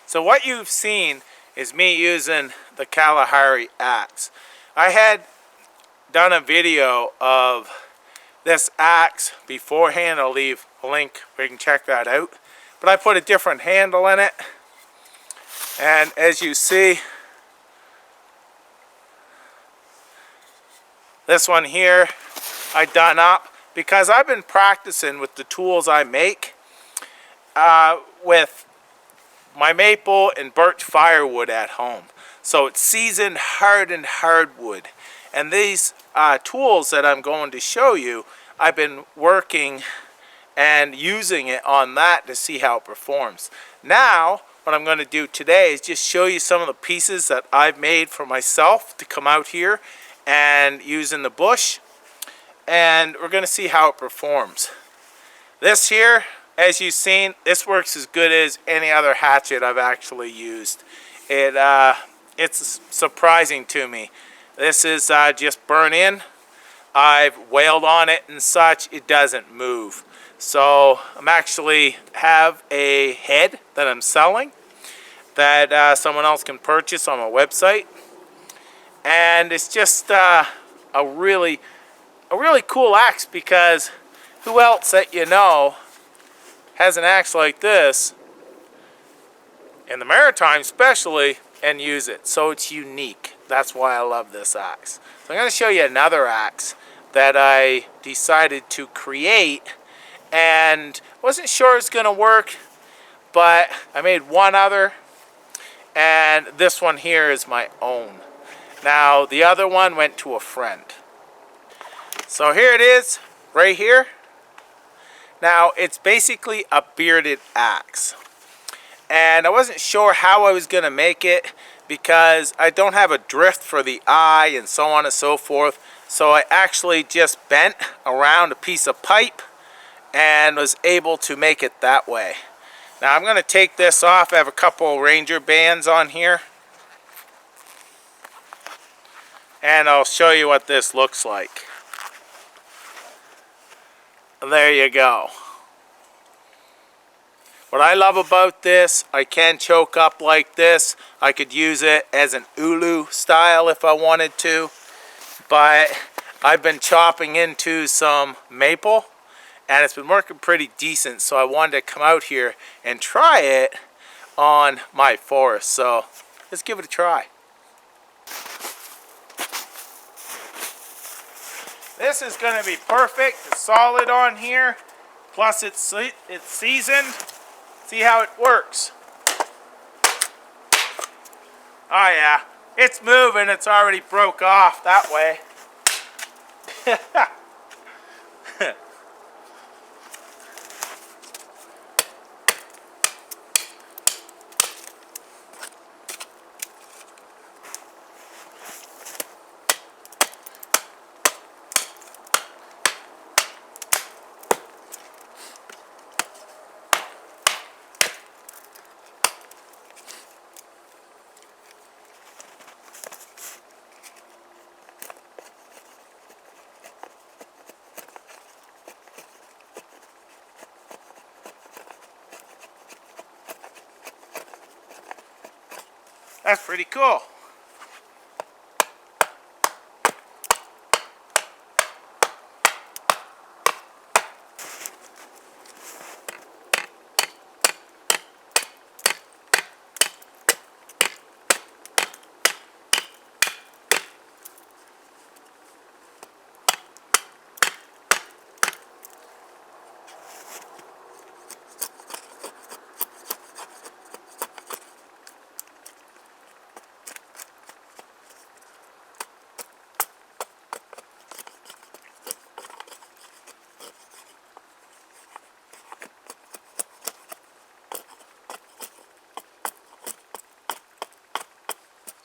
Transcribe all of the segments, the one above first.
So what you've seen is me using the Kalahari axe. I had done a video of this axe beforehand. I'll leave a link where you can check that out. But I put a different handle in it. And as you see, this one here I done up because I've been practicing with the tools I make with my maple and birch firewood at home. So it's seasoned hardened hardwood. And these tools that I'm going to show you, I've been working and using it on that to see how it performs. Now, what I'm going to do today is just show you some of the pieces that I've made for myself to come out here and use in the bush. And we're going to see how it performs. This here, as you've seen, this works as good as any other hatchet I've actually used. It's surprising to me. This is just burnt in. I've wailed on it and such. It doesn't move. So I'm actually have a head that I'm selling that someone else can purchase on my website. And it's just a really cool axe, because who else that you know has an axe like this, in the Maritime especially, and use it. So it's unique. That's why I love this axe. So I'm going to show you another axe that I decided to create, and wasn't sure it's going to work, but I made one other, and this one here is my own. Now the other one went to a friend. So here it is, right here. Now it's basically a bearded axe, and I wasn't sure how I was going to make it because I don't have a drift for the eye and so on and so forth. So I actually just bent around a piece of pipe and was able to make it that way. Now I'm going to take this off. I have a couple Ranger bands on here, and I'll show you what this looks like. There you go. What I love about this, I can choke up like this. I could use it as an ulu style if I wanted to, but I've been chopping into some maple and it's been working pretty decent, so I wanted to come out here and try it on my forest. So let's give it a try. This is going to be perfect. It's solid on here, plus it's seasoned. See how it works. Oh yeah, it's moving. It's already broke off that way. That's pretty cool.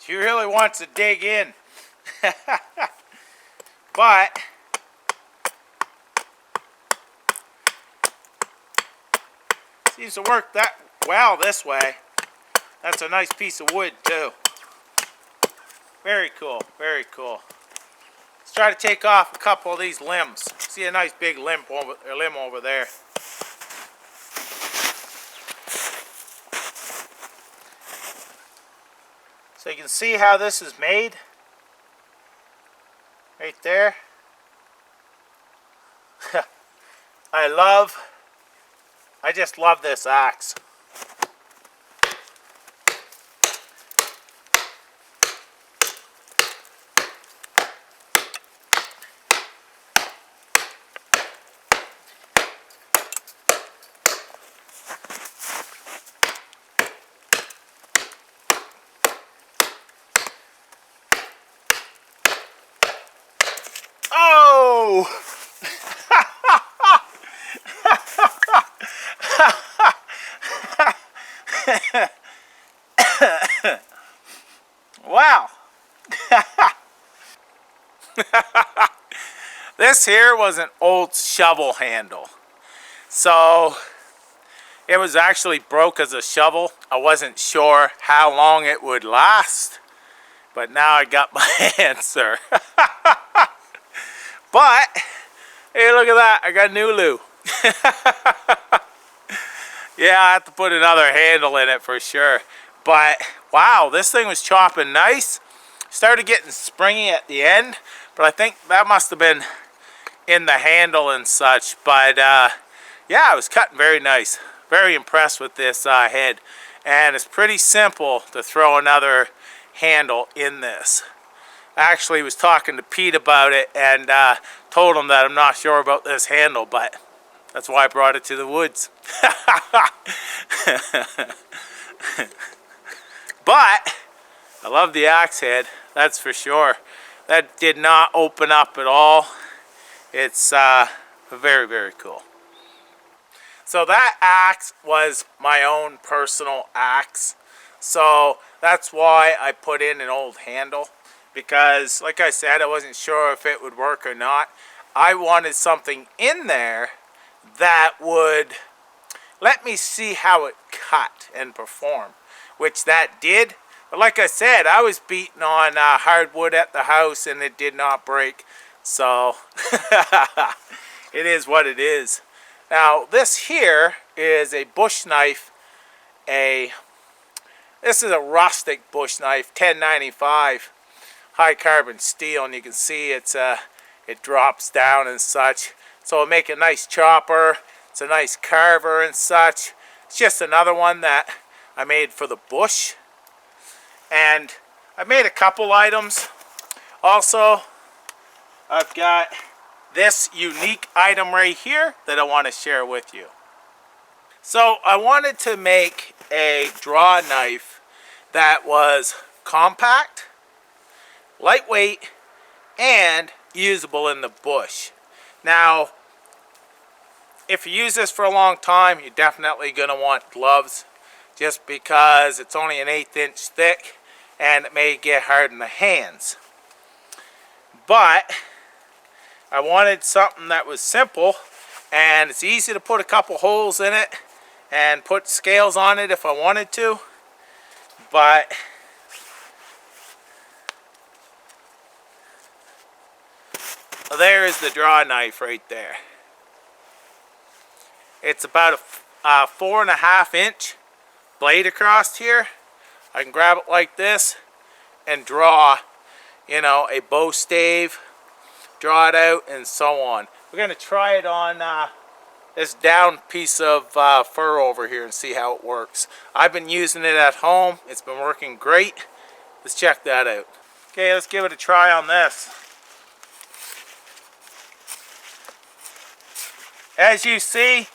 She really wants to dig in. But seems to work that well this way. That's a nice piece of wood too. Very cool, very cool. Let's try to take off a couple of these limbs. See a nice big limb over there. So you can see how this is made. Right there. I just love this axe. Oh! Wow. This here was an old shovel handle. So it was actually broke as a shovel. I wasn't sure how long it would last, but now I got my answer. But hey, look at that, I got new loo. Yeah, I have to put another handle in it for sure. But wow, this thing was chopping nice. Started getting springy at the end, but I think that must have been in the handle and such. But yeah, it was cutting very nice. Very impressed with this head. And it's pretty simple to throw another handle in this. I actually was talking to Pete about it and told him that I'm not sure about this handle, but that's why I brought it to the woods. But I love the axe head, that's for sure. That did not open up at all. It's very, very cool. So that axe was my own personal axe. So that's why I put in an old handle. Because, like I said, I wasn't sure if it would work or not. I wanted something in there that would let me see how it cut and performed, which that did. But like I said, I was beating on hardwood at the house and it did not break. So it is what it is. Now this here is a bush knife. This is a rustic bush knife, 1095. High carbon steel, and you can see it drops down and such. So it'll make a nice chopper. It's a nice carver and such. It's just another one that I made for the bush. And I made a couple items. Also, I've got this unique item right here that I want to share with you. So I wanted to make a draw knife that was compact, lightweight, and usable in the bush. Now, if you use this for a long time, you're definitely going to want gloves, just because it's only an 1/8 inch thick and it may get hard in the hands. But I wanted something that was simple, and it's easy to put a couple holes in it and put scales on it if I wanted to. But there is the draw knife right there. It's about a 4.5 inch blade across here. I can grab it like this and draw, you know, a bow stave, draw it out, and so on. We're going to try it on this down piece of fur over here and see how it works. I've been using it at home. It's been working great. Let's check that out. Okay, let's give it a try on this. As you see,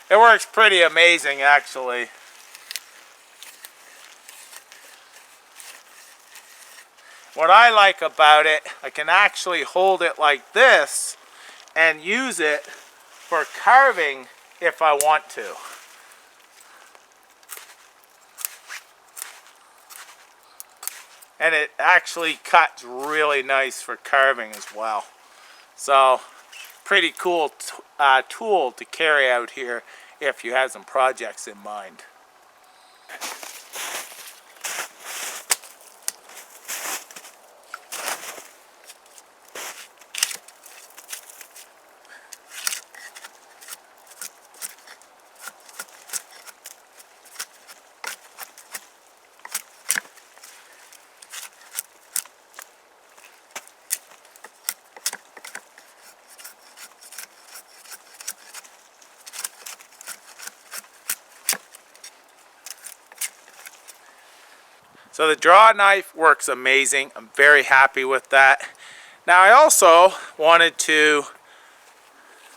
it works pretty amazing, actually. What I like about it, I can actually hold it like this and use it for carving if I want to. And it actually cuts really nice for carving as well. So, pretty cool tool to carry out here if you have some projects in mind. So the draw knife works amazing. I'm very happy with that. Now I also wanted to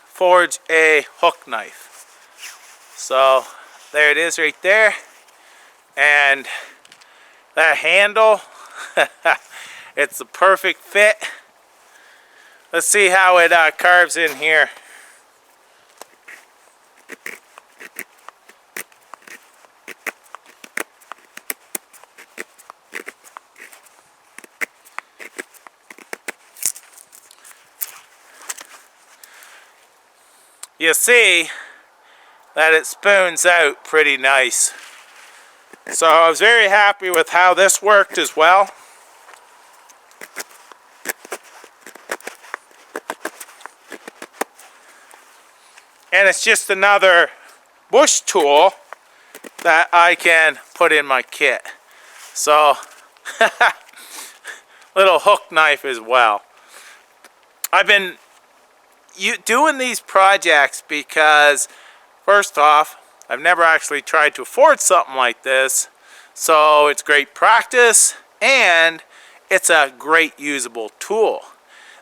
forge a hook knife. So there it is right there. And that handle, it's the perfect fit. Let's see how it carves in here. You see that it spoons out pretty nice. So I was very happy with how this worked as well. And it's just another bush tool that I can put in my kit. So, little hook knife as well. I've been doing these projects because, first off, I've never actually tried to afford something like this, so it's great practice and it's a great usable tool.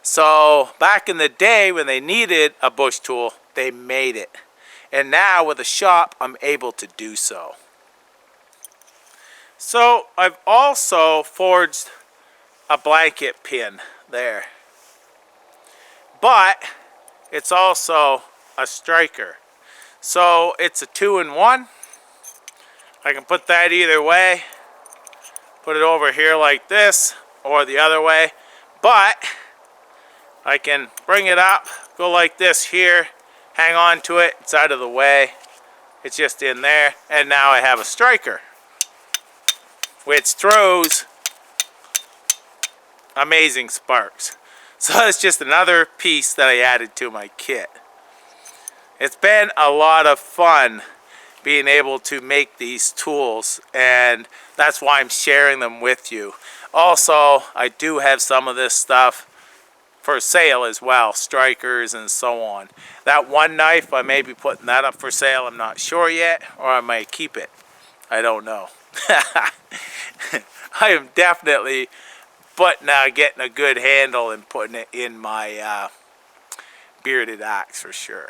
So back in the day when they needed a bush tool, they made it, and now with a shop I'm able to do so. So I've also forged a blanket pin there, but it's also a striker. So it's a 2-in-1. I can put that either way. Put it over here like this or the other way. But I can bring it up, go like this here, hang on to it, it's out of the way. It's just in there. And now I have a striker, which throws amazing sparks. So it's just another piece that I added to my kit. It's been a lot of fun being able to make these tools, and that's why I'm sharing them with you. Also, I do have some of this stuff for sale as well, strikers and so on. That one knife, I may be putting that up for sale, I'm not sure yet, or I might keep it. I don't know. I am definitely getting a good handle and putting it in my bearded axe for sure.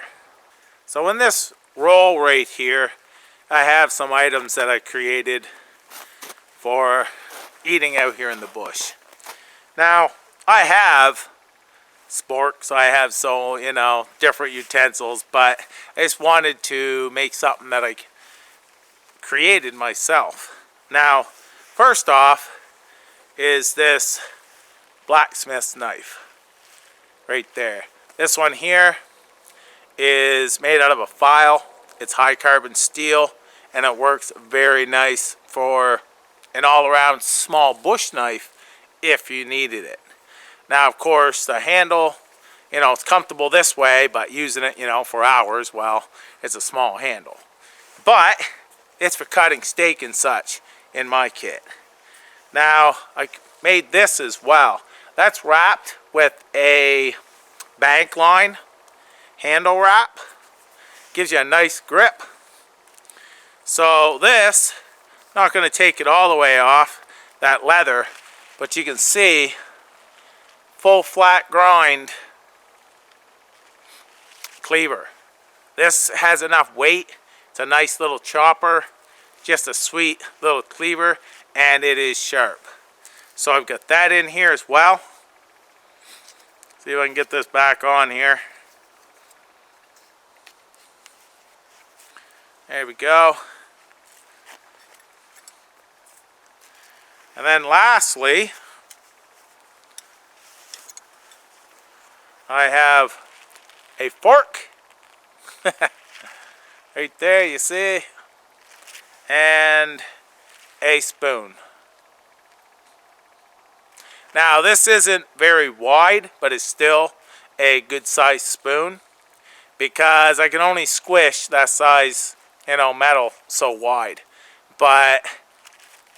So in this roll right here, I have some items that I created for eating out here in the bush. Now, I have sporks, I have different utensils, but I just wanted to make something that I created myself. Now, first off is this blacksmith's knife right there. This one here is made out of a file. It's high carbon steel, and it works very nice for an all-around small bush knife if you needed it. Now, of course, the handle, it's comfortable this way, but using it, for hours, well, it's a small handle. But it's for cutting steak and such in my kit. Now, I made this as well. That's wrapped with a bank line handle wrap. Gives you a nice grip. So this, not going to take it all the way off, that leather, but you can see full flat grind cleaver. This has enough weight. It's a nice little chopper, just a sweet little cleaver, and it is sharp. So I've got that in here as well. See if I can get this back on here. There we go. And then lastly, I have a fork. Right there, you see. And a spoon. Now, this isn't very wide, but it's still a good sized spoon, because I can only squish that size, metal so wide. But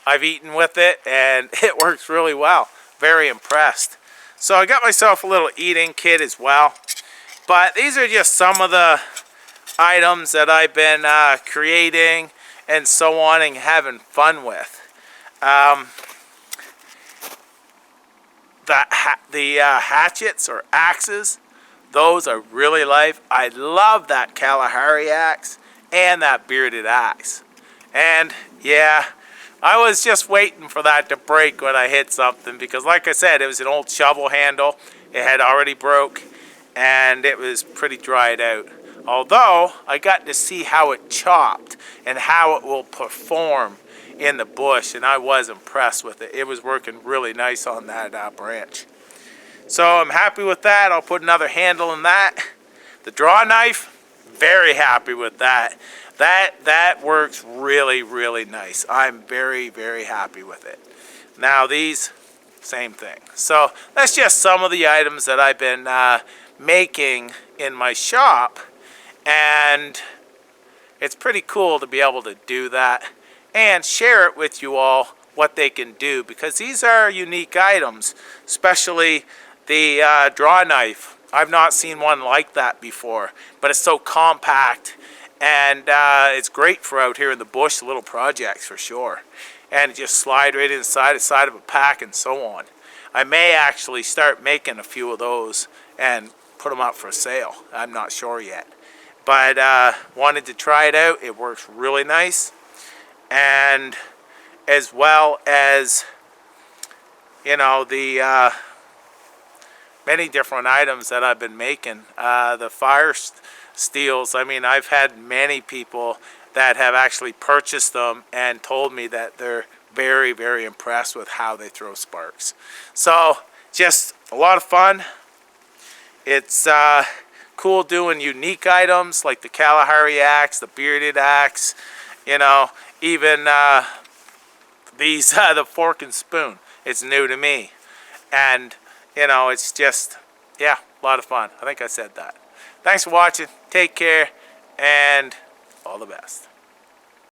I've eaten with it and it works really well. Very impressed. So I got myself a little eating kit as well. But these are just some of the items that I've been creating and so on and having fun with. The hatchets or axes, those are really life. I love that Kalahari axe and that bearded axe. And yeah, I was just waiting for that to break when I hit something, because like I said, it was an old shovel handle. It had already broke and it was pretty dried out. Although I got to see how it chopped and how it will perform in the bush, and I was impressed with it. It was working really nice on that branch. So I'm happy with that. I'll put another handle in that. The draw knife, very happy with that. That works really, really nice. I'm very, very happy with it. Now these, same thing. So that's just some of the items that I've been making in my shop, and it's pretty cool to be able to do that and share it with you all what they can do, because these are unique items, especially the draw knife. I've not seen one like that before, but it's so compact, and it's great for out here in the bush, little projects for sure. And it just slide right inside the side of a pack and so on. I may actually start making a few of those and put them up for sale. I'm not sure yet, but wanted to try it out. It works really nice, and as well as, you know, the many different items that I've been making. The fire steels, I mean, I've had many people that have actually purchased them and told me that they're very, very impressed with how they throw sparks. So just a lot of fun. It's cool doing unique items like the Kalahari axe, the bearded axe, you know, even these the fork and spoon. It's new to me, and you know, it's just, yeah, a lot of fun. I think I said that. Thanks for watching. Take care, and all the best.